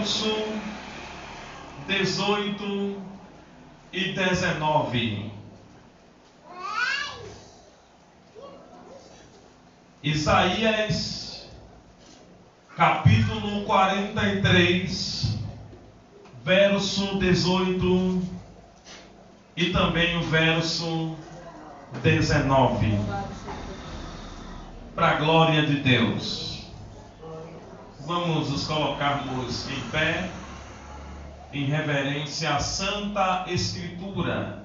verso 18 e 19. Isaías, capítulo 43, verso 18 e também o verso 19. Para a glória de Deus. Vamos nos colocarmos em pé, em reverência à Santa Escritura,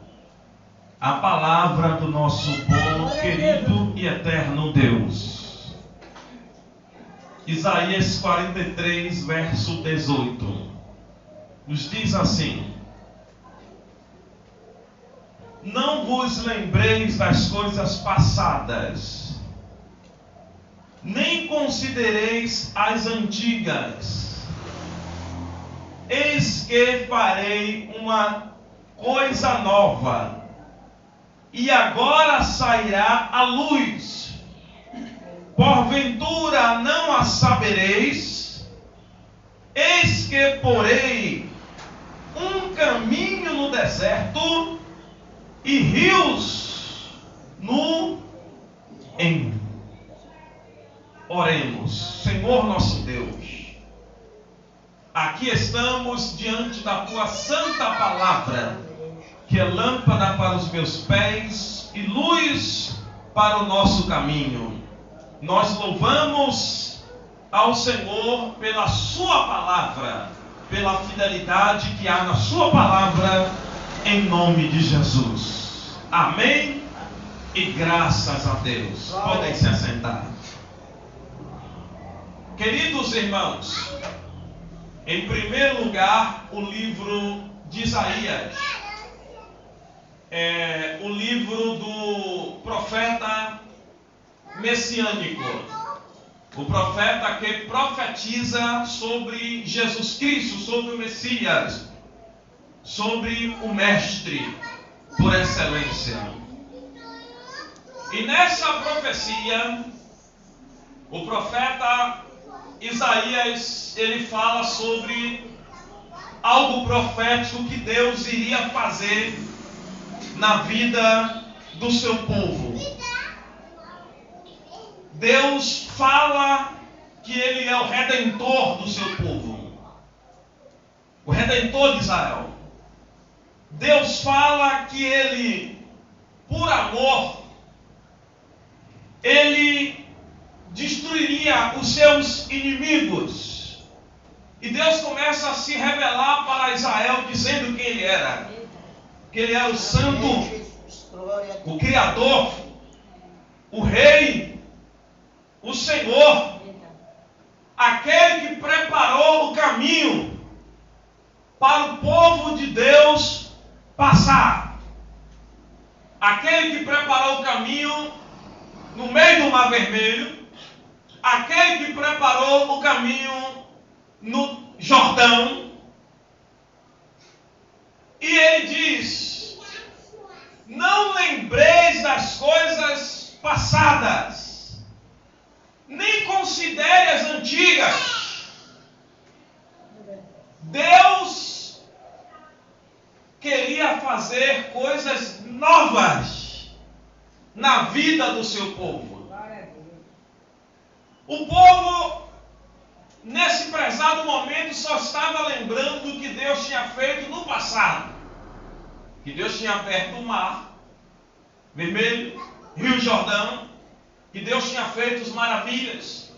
a palavra do nosso bom, querido e eterno Deus. Isaías 43, verso 18, nos diz assim: não vos lembreis das coisas passadas, nem considereis as antigas. Eis que farei uma coisa nova, e agora sairá a luz. Porventura não a sabereis? Eis que porei um caminho no deserto e rios no ermo. Oremos. Senhor nosso Deus, aqui estamos diante da Tua santa palavra, que é lâmpada para os meus pés e luz para o nosso caminho. Nós louvamos ao Senhor pela Sua palavra, pela fidelidade que há na Sua palavra, em nome de Jesus. Amém e graças a Deus. Podem se assentar. Queridos irmãos, em primeiro lugar, o livro de Isaías, o livro do profeta messiânico, o profeta que profetiza sobre Jesus Cristo, sobre o Messias, sobre o Mestre por excelência. E nessa profecia, o profeta Isaías, ele fala sobre algo profético que Deus iria fazer na vida do seu povo. Deus fala que Ele é o Redentor do seu povo, o Redentor de Israel. Deus fala que Ele, por amor, Ele destruiria os seus inimigos. E Deus começa a se revelar para Israel, dizendo quem Ele era. Que Ele era o Santo, o Criador, o Rei, o Senhor, aquele que preparou o caminho para o povo de Deus passar. Aquele que preparou o caminho no meio do Mar Vermelho, aquele que preparou o caminho no Jordão. E ele diz: não lembreis das coisas passadas, nem considere as antigas. Deus queria fazer coisas novas na vida do seu povo. O povo, nesse prezado momento, só estava lembrando do que Deus tinha feito no passado. Que Deus tinha aberto o Mar Vermelho, Rio Jordão, que Deus tinha feito maravilhas.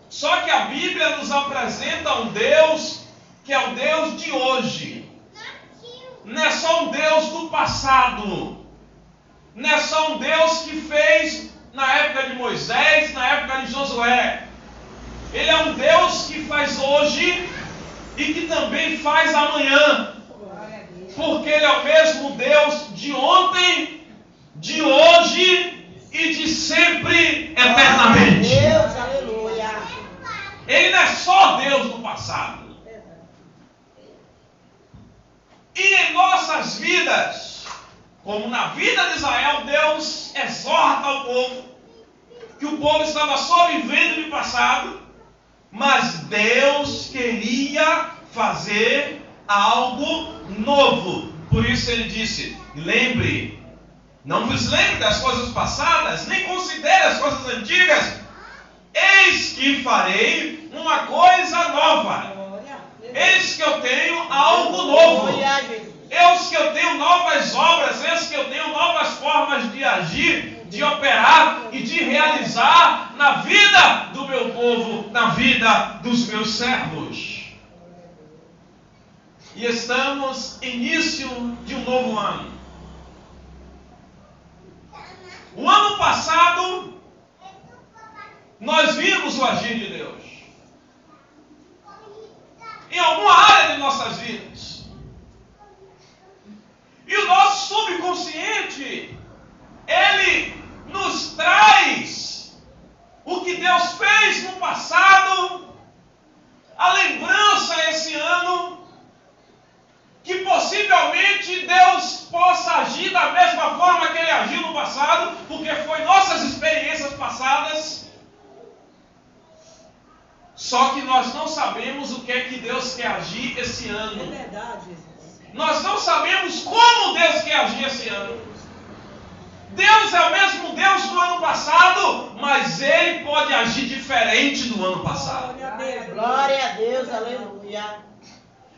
Só que a Bíblia nos apresenta um Deus que é o Deus de hoje. Não é só um Deus do passado. Não é só um Deus que fez na época de Moisés, na época de Josué. Ele é um Deus que faz hoje e que também faz amanhã. Porque Ele é o mesmo Deus de ontem, de hoje e de sempre, eternamente. Deus, aleluia. Ele não é só Deus do passado. E em nossas vidas, como na vida de Israel, Deus exorta ao povo que o povo estava só vivendo no passado, Mas Deus queria fazer algo novo. Por isso ele disse: lembre, não vos lembre das coisas passadas, nem considere as coisas antigas. Eis que farei uma coisa nova. Eis que eu tenho algo novo. Eis que eu tenho novas obras. Eis que eu tenho novas formas de agir, de operar e de realizar na vida do meu povo, na vida dos meus servos. E estamos início de um novo ano. O ano passado, nós vimos o agir de Deus em alguma área de nossas vidas. E o nosso subconsciente, ele nos traz o que Deus fez no passado, a lembrança esse ano, que possivelmente Deus possa agir da mesma forma que Ele agiu no passado, porque foi nossas experiências passadas. Só que nós não sabemos o que é que Deus quer agir esse ano. É verdade, Jesus. Nós não sabemos como Deus quer agir esse ano. Deus é o mesmo Deus do ano passado, mas Ele pode agir diferente do ano passado. Glória a Deus, aleluia.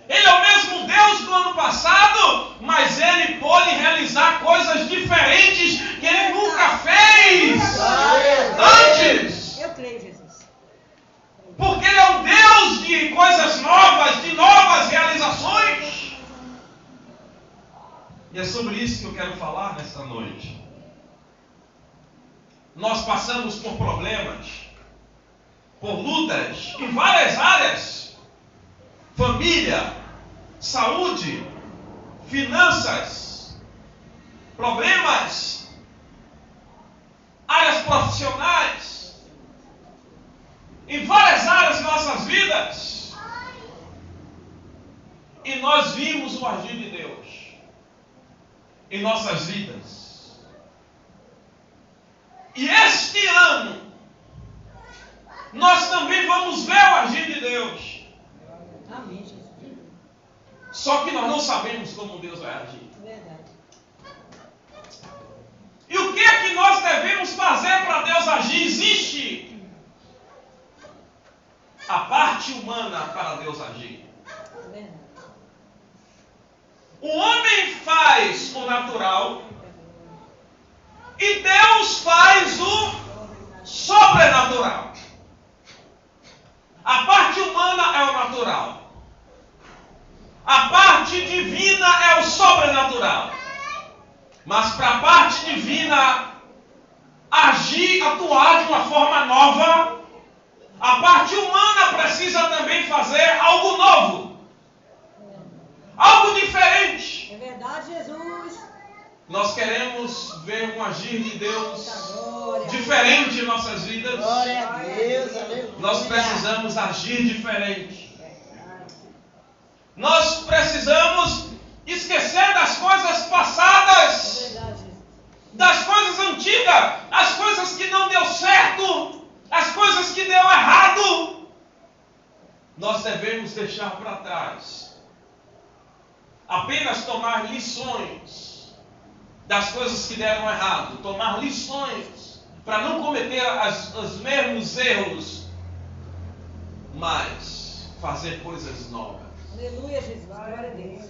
Ele é o mesmo Deus do ano passado, mas Ele pode realizar coisas diferentes que Ele nunca fez antes. Eu creio, Jesus. Porque Ele é um Deus de coisas novas, de novas realizações. E é sobre isso que eu quero falar nesta noite. Nós passamos por problemas, por lutas em várias áreas. Família, saúde, finanças, problemas, áreas profissionais, em várias áreas de nossas vidas. E nós vimos o agir de Deus em nossas vidas. E este ano, nós também vamos ver o agir de Deus. Amém, Jesus. Só que nós não sabemos como Deus vai agir. Verdade. E o que é que nós devemos fazer para Deus agir? Existe a parte humana para Deus agir. Verdade. O homem faz o natural e Deus faz o sobrenatural. A parte humana é o natural. A parte divina é o sobrenatural. Mas para a parte divina agir, atuar de uma forma nova, a parte humana precisa também fazer algo novo. Algo diferente. É verdade, Jesus. Nós queremos ver um agir de Deus Glória. diferente em nossas vidas. Glória a Deus, aleluia. Nós precisamos agir diferente. Nós precisamos esquecer das coisas passadas, É verdade, Jesus. das coisas antigas, as coisas que não deu certo, as coisas que deu errado. Nós devemos deixar para trás. Apenas tomar lições das coisas que deram errado, tomar lições para não cometer os mesmos erros, mas fazer coisas novas. Aleluia, Jesus. Glória a Deus.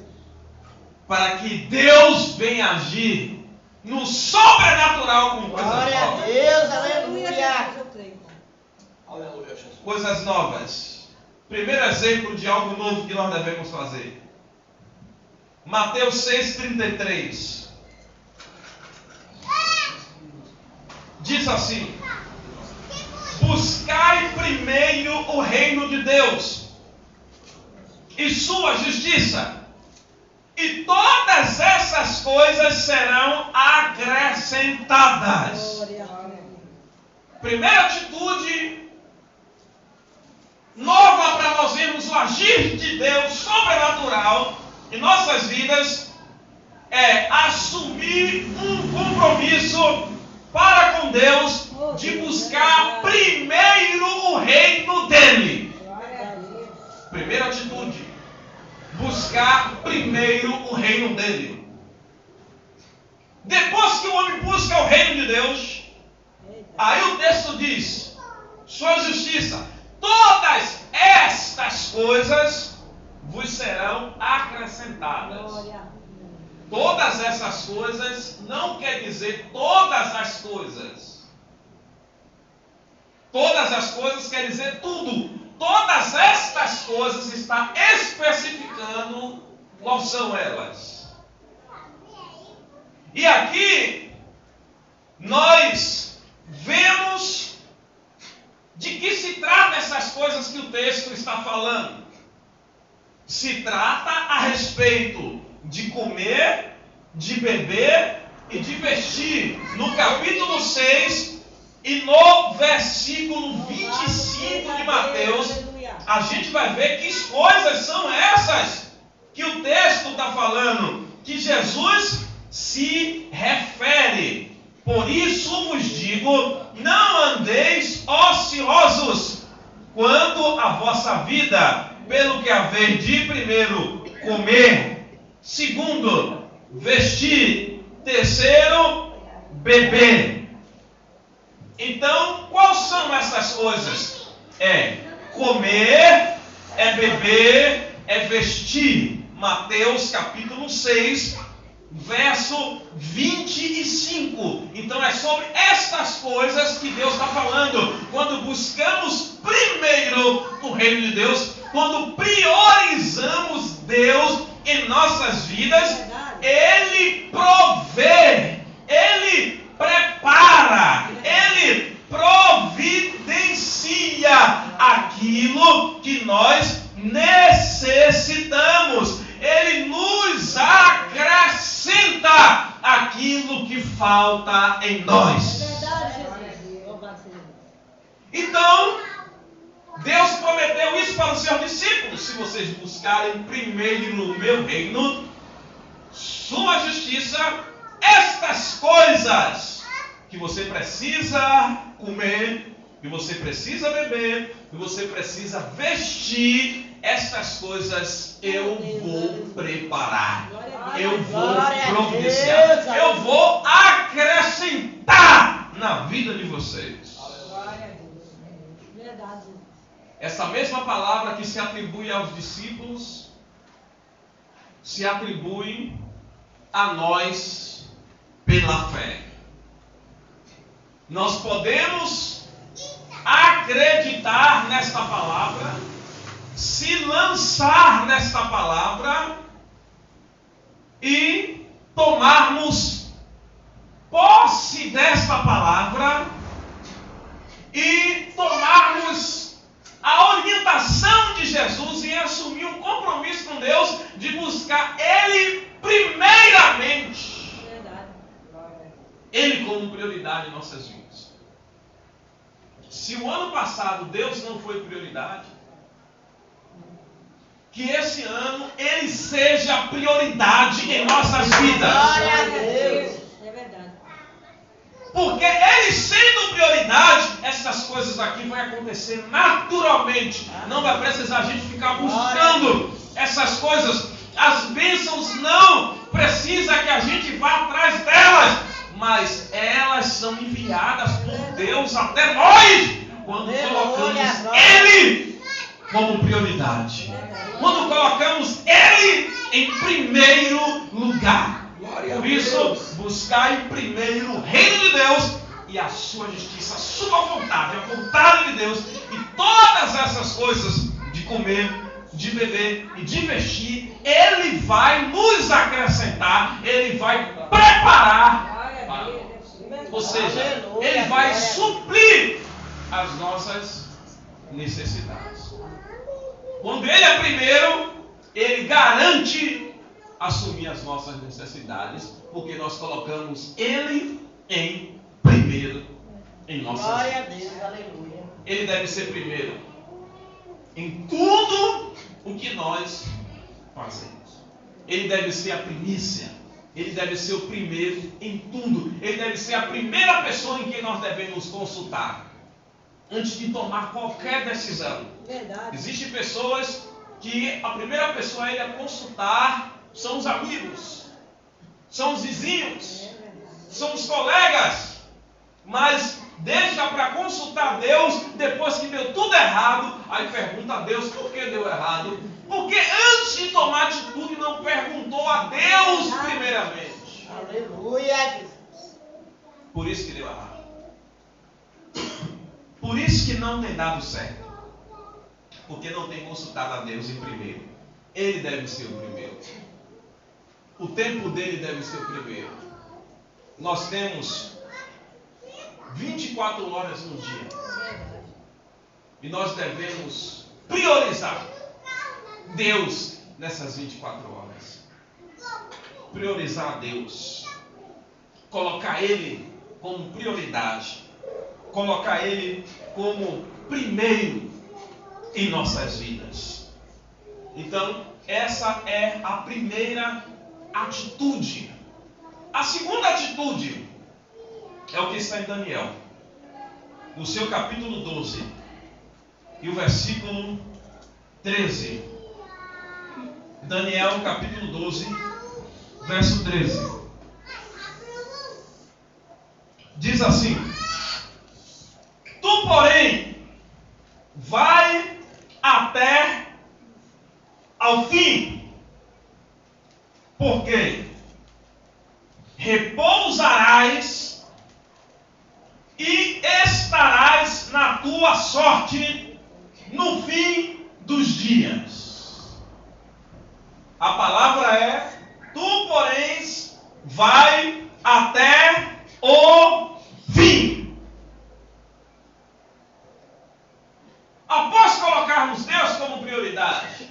Para que Deus venha agir no sobrenatural com coisas Glória a novas. Deus, aleluia. Jesus, eu creio. Aleluia, Jesus. Coisas novas. Primeiro exemplo de algo novo que nós devemos fazer. Mateus 6,33. Diz assim: buscai primeiro o reino de Deus e sua justiça, e todas essas coisas serão acrescentadas. Glória a Deus. Primeira atitude nova para nós vermos o agir de Deus sobrenatural em nossas vidas é assumir um compromisso para com Deus de buscar primeiro o reino dele. primeiro o reino dele. Depois que o homem busca o reino de Deus, aí o texto diz, sua justiça, todas estas coisas vos serão acrescentadas. Todas essas coisas não quer dizer todas as coisas. Todas as coisas quer dizer tudo. Todas estas coisas está especificando quais são elas. E aqui nós vemos de que se trata essas coisas que o texto está falando. Se trata a respeito de comer, de beber e de vestir. No capítulo 6 e no versículo 25 de Mateus, a gente vai ver que coisas são essas que o texto está falando, que Jesus se refere. Por isso vos digo, não andeis ociosos quanto à vossa vida, pelo que haver de primeiro comer, segundo vestir, terceiro beber. Então, quais são essas coisas? É comer, é beber, é vestir. Mateus capítulo 6, verso 25. Então é sobre estas coisas que Deus está falando. Quando buscamos primeiro o reino de Deus, quando priorizamos Deus em nossas vidas, Ele provê, Ele prepara, Ele providencia aquilo que nós necessitamos. Ele nos acrescenta aquilo que falta em nós. Então, Deus prometeu isso para os seus discípulos. Se vocês buscarem primeiro o meu reino, sua justiça, estas coisas que você precisa comer, que você precisa beber, que você precisa vestir, estas coisas eu vou preparar, eu vou providenciar, eu vou acrescentar na vida de vocês. Essa mesma palavra que se atribui aos discípulos, se atribui a nós pela fé. Nós podemos acreditar nesta palavra, se lançar nesta palavra e tomarmos posse desta palavra e tomarmos a orientação de Jesus em assumir um compromisso com Deus de buscar Ele primeiramente. Ele como prioridade em nossas vidas. Se o ano passado Deus não foi prioridade, que esse ano Ele seja prioridade em nossas vidas. Glória a Deus. É verdade. Porque Ele sendo prioridade, essas coisas aqui vão acontecer naturalmente. Não vai precisar a gente ficar buscando essas coisas. As bênçãos não precisa que a gente vá atrás delas, mas elas são enviadas por Deus até nós quando colocamos Ele como prioridade. Quando colocamos Ele em primeiro lugar. Por isso, buscar em primeiro o reino de Deus e a sua justiça, a sua vontade, a vontade de Deus. E todas essas coisas de comer, de beber e de vestir, Ele vai nos acrescentar, Ele vai preparar para nós. Ou seja, Ele vai suprir as nossas necessidades. Quando Ele é primeiro, Ele garante assumir as nossas necessidades, porque nós colocamos Ele em primeiro em nossas vidas. Glória a Deus, aleluia. Ele deve ser primeiro em tudo o que nós fazemos. Ele deve ser a primícia. Ele deve ser o primeiro em tudo. Ele deve ser a primeira pessoa em quem nós devemos consultar antes de tomar qualquer decisão. Verdade. Existem pessoas que a primeira pessoa a consultar são os amigos, são os vizinhos, são os colegas. Mas deixa para consultar Deus depois que deu tudo errado. Aí pergunta a Deus por que deu errado. Porque antes de tomar atitude não perguntou a Deus primeiramente. Aleluia. Por isso que deu errado. Por isso que não tem dado certo. Porque não tem consultado a Deus em primeiro. Ele deve ser o primeiro. O tempo dele deve ser o primeiro. Nós temos 24 horas no dia. E nós devemos priorizar Deus nessas 24 horas. Priorizar a Deus. Colocar Ele como prioridade. Colocar Ele como primeiro em nossas vidas. Então, essa é a primeira atitude. A segunda atitude é o que está em Daniel, no seu capítulo 12, e o versículo 13. Daniel, capítulo 12, verso 13. Diz assim: Tu, porém, vai até ao fim, porque repousarás e estarás na tua sorte no fim dos dias. A palavra é: tu, porém, vai até o fim. Após colocarmos Deus como prioridade,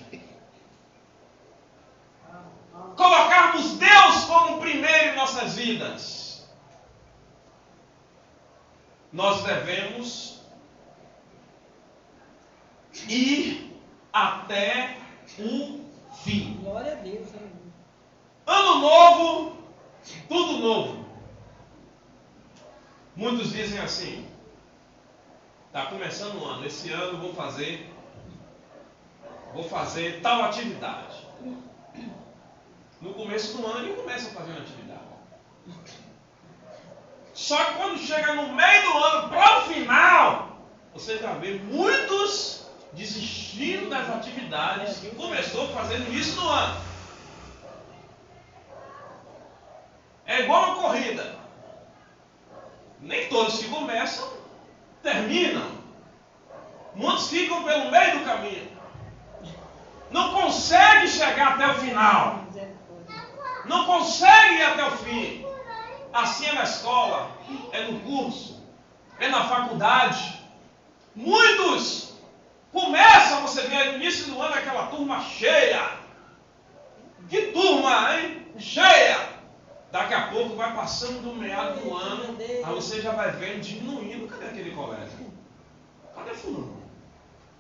colocarmos Deus como primeiro em nossas vidas, nós devemos ir até o fim. Glória a Deus. Ano novo, tudo novo. Muitos dizem assim: está começando o ano, esse ano vou fazer tal atividade. No começo do ano ele começa fazendo atividade. Só que quando chega no meio do ano, para o final, você já vê muitos desistindo das atividades que começou fazendo no início do ano. É igual uma corrida. Nem todos que começam terminam. Muitos ficam pelo meio do caminho. Não conseguem chegar até o final. Não conseguem ir até o fim. Assim é na escola, é no curso, é na faculdade. Muitos começam, você vê no início do ano aquela turma cheia. Que turma, hein? Cheia. Daqui a pouco vai passando do meado do ano, aí você já vai vendo diminuindo. Cadê aquele colégio? Cadê fulano?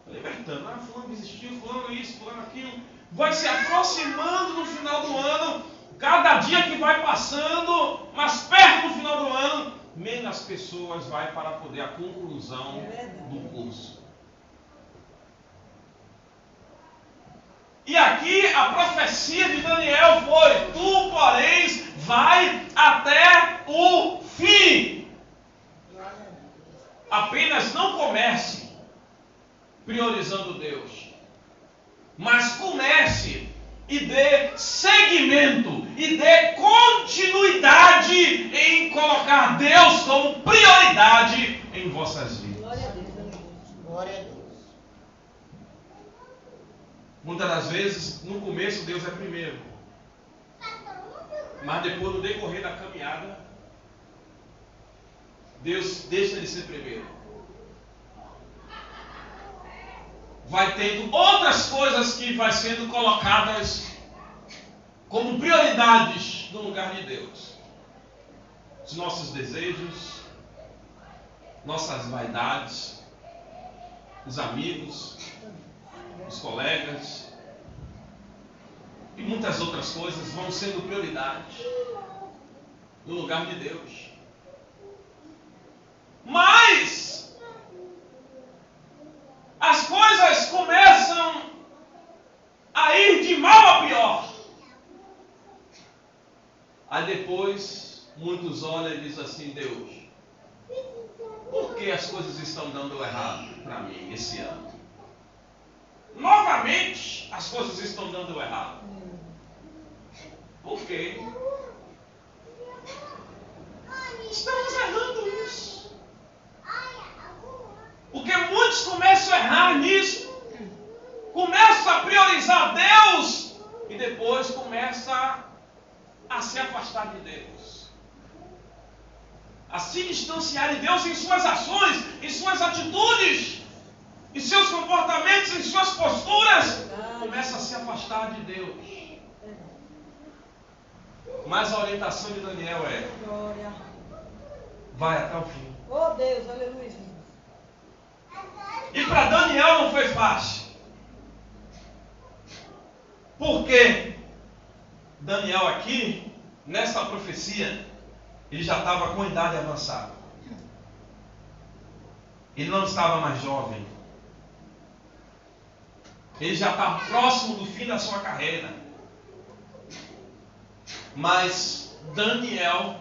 Tá libertando. Ah, fulano desistiu, fulano isso, fulano aquilo. Vai se aproximando no final do ano. Cada dia que vai passando, mais perto do final do ano, menos pessoas vai para poder a conclusão do curso. E aqui a profecia de Daniel foi: tu, porém, vai até o fim. Apenas não comece priorizando Deus, mas comece e dê seguimento e dê continuidade em colocar Deus como prioridade em vossas vidas. Glória a Deus. Glória a Deus. Muitas das vezes, no começo, Deus é primeiro. Mas depois, no decorrer da caminhada, Deus deixa de ser primeiro. Vai tendo outras coisas que vai sendo colocadas como prioridades no lugar de Deus. Os nossos desejos, nossas vaidades, os amigos, os colegas e muitas outras coisas vão sendo prioridades no lugar de Deus. Mas as coisas começam a ir de mal a pior. Aí depois, muitos olham e dizem assim: Deus, por que as coisas estão dando errado para mim esse ano? Novamente, as coisas estão dando errado. Por quê? Estamos errando isso. Porque muitos começam a errar nisso. Começam a priorizar Deus e depois começam a se afastar de Deus. A se distanciar de Deus em suas ações, em suas atitudes, em seus comportamentos, em suas posturas. Começam a se afastar de Deus. Mas a orientação de Daniel é: vai até o fim. Oh Deus, aleluia. E para Daniel não foi fácil. Porque Daniel aqui, nessa profecia, ele já estava com idade avançada. Ele não estava mais jovem. Ele já estava próximo do fim da sua carreira. Mas Daniel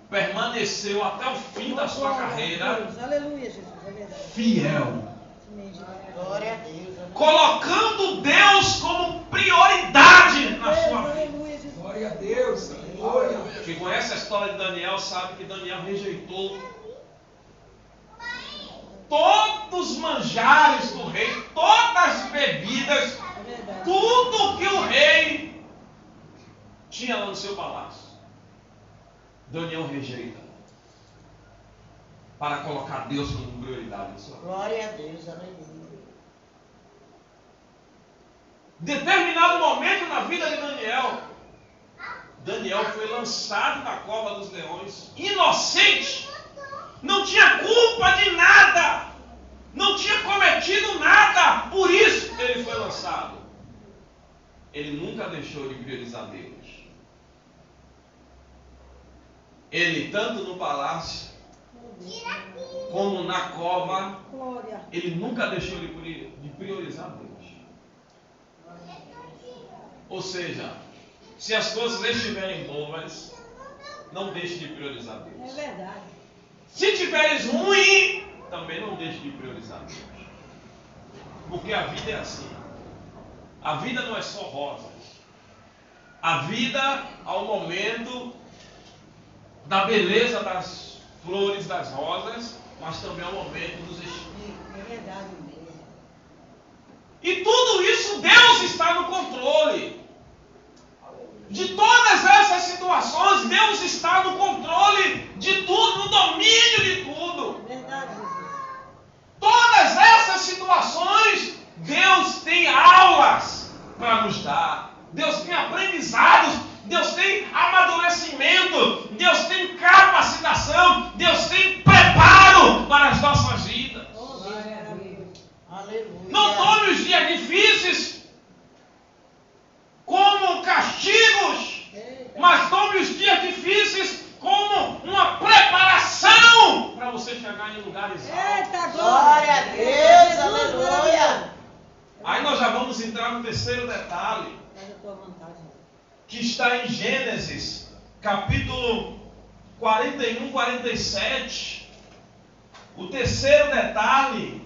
permaneceu até o fim da sua carreira Aleluia, Jesus, é verdade. fiel. Glória a Deus. Colocando Deus como prioridade na sua vida. Aleluia, Jesus. Glória a Deus. Glória. Quem conhece a história de Daniel sabe que Daniel rejeitou todos os manjares do rei, todas as bebidas, É verdade. tudo que o rei tinha lá no seu palácio. Daniel rejeita para colocar Deus como prioridade na sua vida. Glória a Deus. Aleluia. Determinado momento na vida de Daniel foi lançado na cova dos leões, inocente, não tinha culpa de nada, não tinha cometido nada, por isso ele foi lançado. Ele nunca deixou de priorizar Deus. Ele, tanto no palácio como na cova, Glória. ele nunca deixou de priorizar Deus. Ou seja, se as coisas estiverem boas, não deixe de priorizar É Deus. verdade. Se tiveres ruim, também não deixe de priorizar Deus. Porque a vida é assim. A vida não é só rosas. A vida, ao momento da beleza das flores, das rosas, mas também ao momento dos espinhos. É verdade mesmo. E tudo isso Deus está no controle. De todas essas situações, Deus está no controle de tudo, no domínio de tudo. É verdade, Jesus. Todas essas situações, Deus tem aulas para nos dar. Deus tem aprendizados, Deus tem amadurecimento, Deus tem capacitação, Deus tem preparo para as nossas vidas. Oh, Deus, maravilha. Aleluia. Não tome os dias difíceis como castigos, mas tome os dias difíceis como uma preparação para você chegar em lugares altos. Eita, Glória a Deus. Aleluia. Aí nós já vamos entrar no terceiro detalhe, Faz a tua vontade. que está em Gênesis, capítulo 41, 47. O terceiro detalhe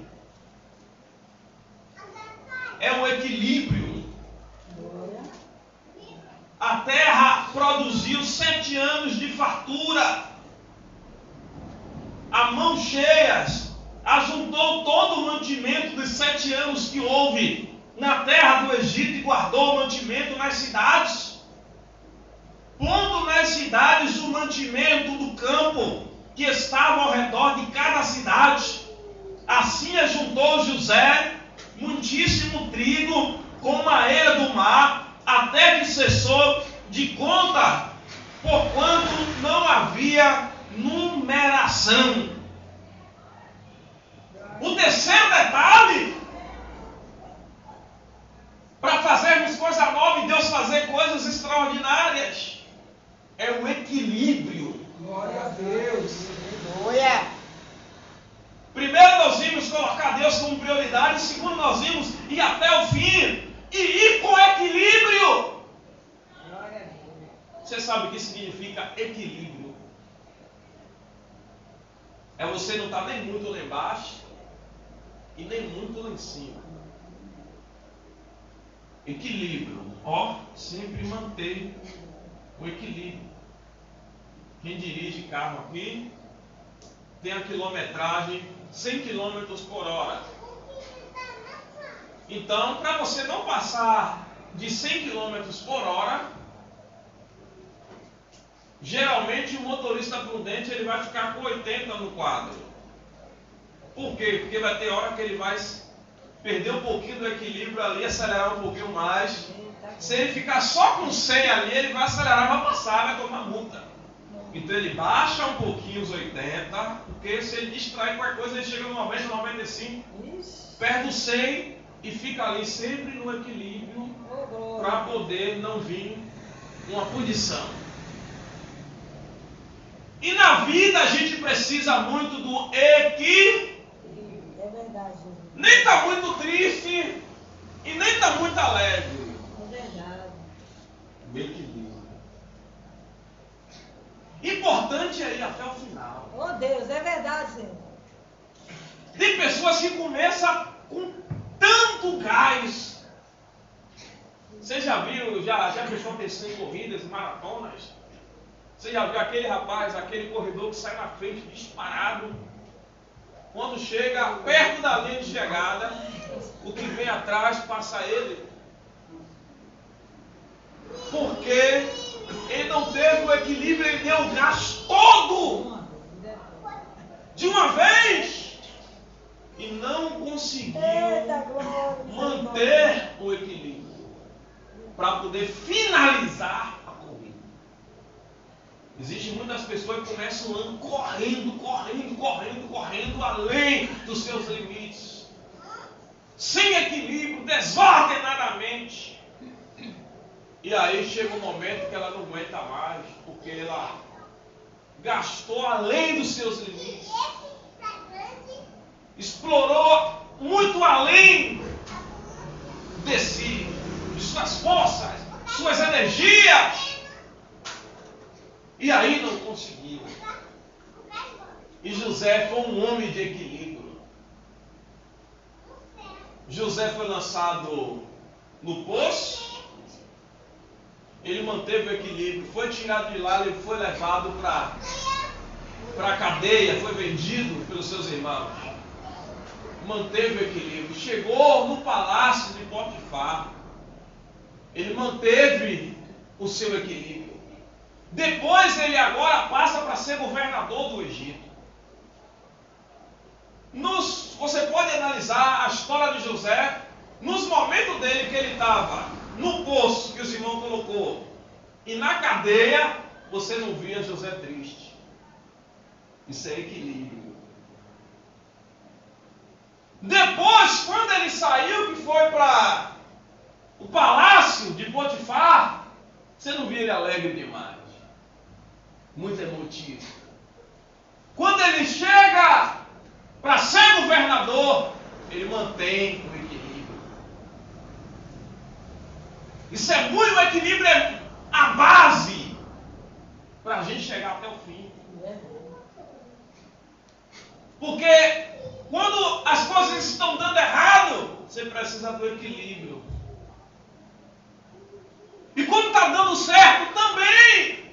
é o equilíbrio. Glória. A terra produziu 7 anos de fartura, a mãos cheias, ajuntou todo o mantimento dos 7 anos que houve na terra do Egito e guardou o mantimento nas cidades, pondo nas cidades o mantimento do campo que estava ao redor de cada cidade. Assim ajuntou José muitíssimo trigo como a areia do mar, até que cessou de conta, porquanto não havia numeração. O terceiro detalhe, para fazermos coisa nova e Deus fazer coisas extraordinárias, é o equilíbrio. Glória a Deus. Aleluia. Primeiro nós vimos colocar Deus como prioridade, segundo nós vimos ir até o fim e ir com equilíbrio. Glória a Deus. Você sabe o que significa equilíbrio? É você não estar nem muito lá embaixo e nem muito lá em cima. Equilíbrio. Ó, sempre manter o equilíbrio. Quem dirige carro aqui tem a quilometragem 100 km por hora. Então, para você não passar de 100 km por hora, geralmente o motorista prudente ele vai ficar com 80 no quadro. Por quê? Porque vai ter hora que ele vai perder um pouquinho do equilíbrio ali, acelerar um pouquinho mais. Se ele ficar só com 100 ali, ele vai acelerar, vai passar, vai tomar multa. Então ele baixa um pouquinho os 80, porque se ele distrai qualquer coisa, ele chega no 90, 95, perde o 100 e fica ali sempre no equilíbrio para poder não vir uma punição. E na vida a gente precisa muito do equilíbrio. É verdade. Nem está muito triste e nem está muito alegre. É verdade. Equilíbrio. Importante é ir até o final. Oh Deus, é verdade, Senhor. Tem pessoas que começam com tanto gás. Você já viu, já prestou atenção em corridas, maratonas? Você já viu aquele rapaz, aquele corredor que sai na frente disparado? Quando chega perto da linha de chegada, o que vem atrás passa ele. Porque ele não teve o equilíbrio, ele deu o gás todo de uma vez e não conseguiu manter o equilíbrio para poder finalizar a corrida. Existem muitas pessoas que começam o ano correndo além dos seus limites, sem equilíbrio, desordenadamente. E aí chega um momento que ela não aguenta mais, porque ela gastou além dos seus limites, explorou muito além de si, de suas forças, suas energias, e aí não conseguiu. E José foi um homem de equilíbrio. José foi lançado no poço, ele manteve o equilíbrio, foi tirado de lá, ele foi levado para a cadeia, foi vendido pelos seus irmãos. Manteve o equilíbrio, chegou no palácio de Potifar, ele manteve o seu equilíbrio. Depois ele agora passa para ser governador do Egito. Você pode analisar a história de José, nos momentos dele que ele estava no poço que os irmãos colocou e na cadeia, você não via José triste. Isso é equilíbrio. Depois, quando ele saiu, que foi para o palácio de Potifar, você não via ele alegre demais, muito emotivo. Quando ele chega para ser governador, ele mantém o equilíbrio. Isso é muito, o equilíbrio é a base para a gente chegar até o fim. Porque quando as coisas estão dando errado, você precisa do equilíbrio. E quando está dando certo, também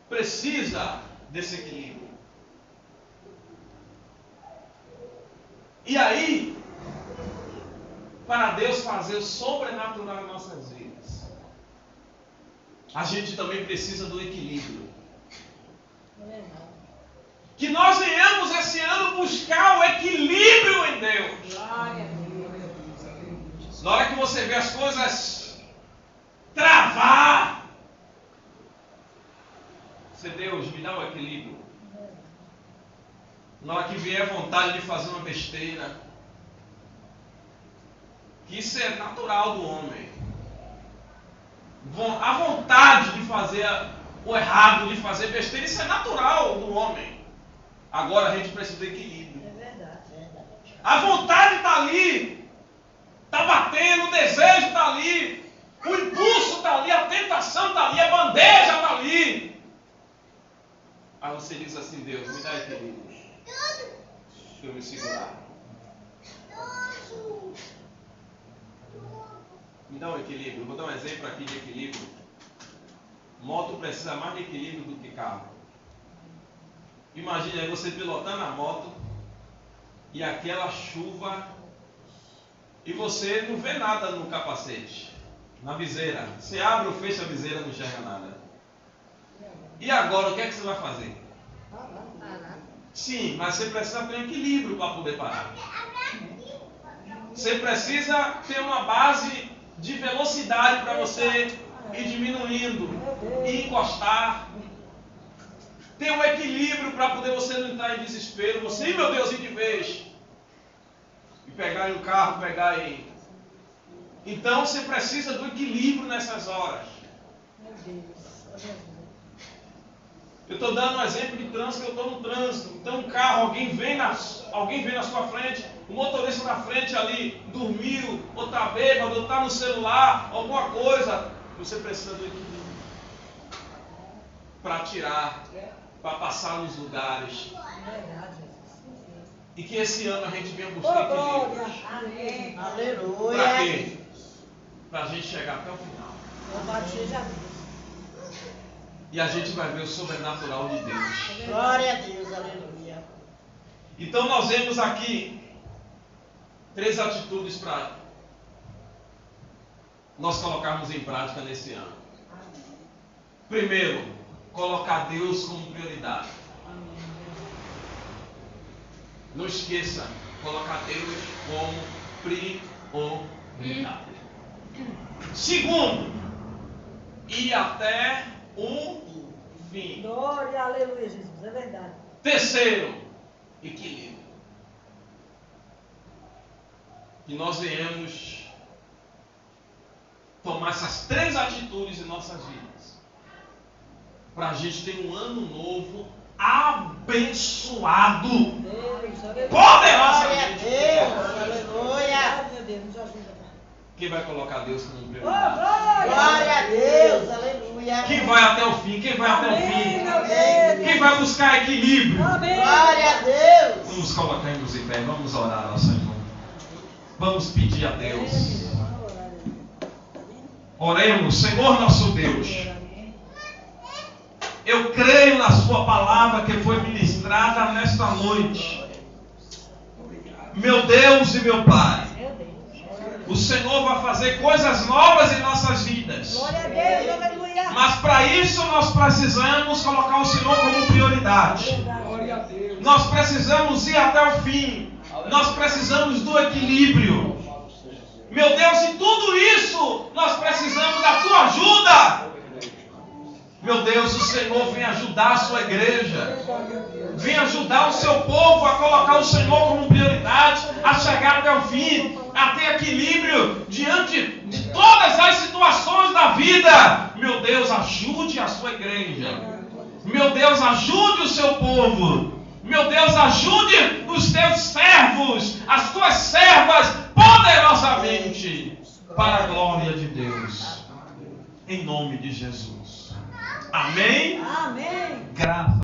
precisa desse equilíbrio. E aí, para Deus fazer o sobrenatural em nossas vidas, a gente também precisa do equilíbrio. Que nós venhamos esse ano buscar o equilíbrio em Deus. Na hora que você vê as coisas travar, você, Deus, me dá o equilíbrio. Na hora que vier a vontade de fazer uma besteira, que isso é natural do homem. A vontade de fazer o errado, de fazer besteira, isso é natural do homem. Agora a gente precisa de equilíbrio. É verdade. A vontade está ali, está batendo, o desejo está ali, O impulso está ali, a tentação está ali, a bandeja está ali. Aí você diz assim: Deus, me dá equilíbrio. Deixa eu me segurar. Me dá um equilíbrio. Vou dar um exemplo aqui de equilíbrio. Moto precisa mais de equilíbrio do que carro. Imagine aí você pilotando a moto e aquela chuva e você não vê nada no capacete, na viseira. Você abre ou fecha a viseira, não enxerga nada. E agora o que é que você vai fazer? Sim, mas você precisa ter um equilíbrio para poder parar. Você precisa ter uma base de velocidade para você ir diminuindo e encostar. Ter um equilíbrio para poder você não entrar em desespero. Você, meu Deus, ir de vez. E pegar em um carro, pegar em... Então você precisa do equilíbrio nessas horas. Meu Deus. Eu estou dando um exemplo de trânsito, eu estou no trânsito. Então um carro, alguém vem na sua frente, o motorista na frente ali dormiu, ou está bêbado, ou está no celular, alguma coisa. Você precisa do equilíbrio para tirar, para passar nos lugares. Verdade. E que esse ano a gente venha buscar equilíbrio. Amém. Aleluia. Para quê? Para a gente chegar até o final. Louvado seja Deus. E a gente vai ver o sobrenatural de Deus. Glória a Deus, aleluia. Então nós vemos aqui 3 atitudes para nós colocarmos em prática nesse ano. Primeiro, colocar Deus como prioridade. Não esqueça, colocar Deus como prioridade. Segundo, ir até o fim. Glória, aleluia, Jesus. É verdade. Terceiro, equilíbrio. Que nós venhamos tomar essas 3 atitudes em nossas vidas. Para a gente ter um ano novo abençoado. Deus, aleluia. Glória a Poderosamente. Deus, aleluia. Meu Deus, nos ajuda. Quem vai colocar Deus como Oh, prioridade? Glória a Deus, aleluia. Quem vai até o fim? Quem vai até o Amém, fim? meu Deus. Quem vai buscar equilíbrio? Amém. Glória a Deus. Vamos colocar-nos em pé, vamos orar ao Senhor. Vamos pedir a Deus. Oremos, Senhor nosso Deus. Eu creio na sua palavra que foi ministrada nesta noite. Meu Deus e meu Pai, Meu Deus. o Senhor vai fazer coisas novas em nossas vidas. Glória a Deus, aleluia. Mas para isso nós precisamos colocar o Senhor como prioridade. Glória a Deus. Nós precisamos ir até o fim. Nós precisamos do equilíbrio. Meu Deus, e tudo isso nós precisamos da tua ajuda. Meu Deus, o Senhor vem ajudar a sua igreja. Vem ajudar o seu povo a colocar o Senhor como prioridade, a chegar até o fim, a ter equilíbrio diante de todas as situações da vida. Meu Deus, ajude a sua igreja. Meu Deus, ajude o seu povo. Meu Deus, ajude os teus servos, as tuas servas, poderosamente, para a glória de Deus. Em nome de Jesus. Amém? Amém. Graças